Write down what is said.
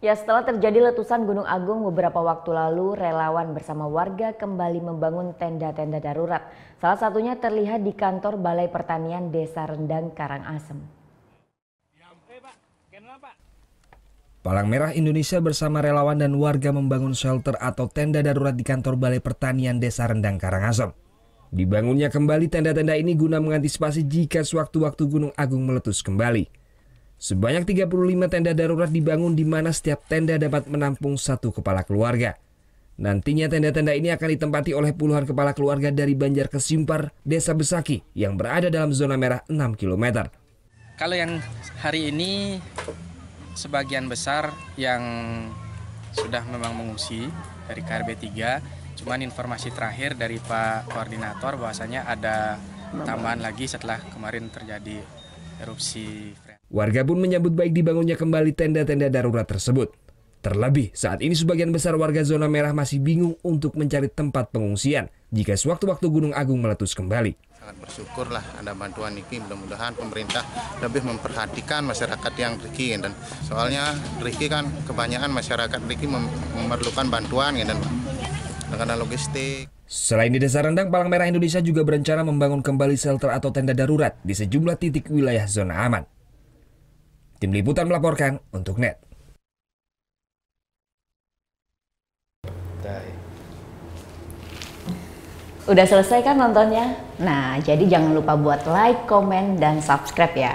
Ya, setelah terjadi letusan Gunung Agung beberapa waktu lalu, relawan bersama warga kembali membangun tenda-tenda darurat. Salah satunya terlihat di kantor Balai Pertanian Desa Rendang, Karangasem. Palang Merah Indonesia bersama relawan dan warga membangun shelter atau tenda darurat di kantor Balai Pertanian Desa Rendang, Karangasem. Dibangunnya kembali tenda-tenda ini guna mengantisipasi jika sewaktu-waktu Gunung Agung meletus kembali. Sebanyak 35 tenda darurat dibangun di mana setiap tenda dapat menampung satu kepala keluarga. Nantinya tenda-tenda ini akan ditempati oleh puluhan kepala keluarga dari Banjar Kesimpar, Desa Besaki yang berada dalam zona merah 6 km. Kalau yang hari ini sebagian besar yang sudah memang mengungsi dari KRB 3, cuman informasi terakhir dari Pak Koordinator bahwasanya ada tambahan lagi setelah kemarin terjadi erupsi. Warga pun menyambut baik dibangunnya kembali tenda-tenda darurat tersebut. Terlebih saat ini sebagian besar warga zona merah masih bingung untuk mencari tempat pengungsian jika sewaktu-waktu Gunung Agung meletus kembali. Sangat bersyukurlah ada bantuan ini, mudah-mudahan pemerintah lebih memperhatikan masyarakat yang Riki, dan soalnya Riki kan kebanyakan masyarakat Riki memerlukan bantuan dan logistik. Selain di Desa Rendang, Palang Merah Indonesia juga berencana membangun kembali shelter atau tenda darurat di sejumlah titik wilayah zona aman. Tim Liputan melaporkan untuk NET. Udah selesai kan nontonnya? Nah, jadi jangan lupa buat like, komen, dan subscribe ya.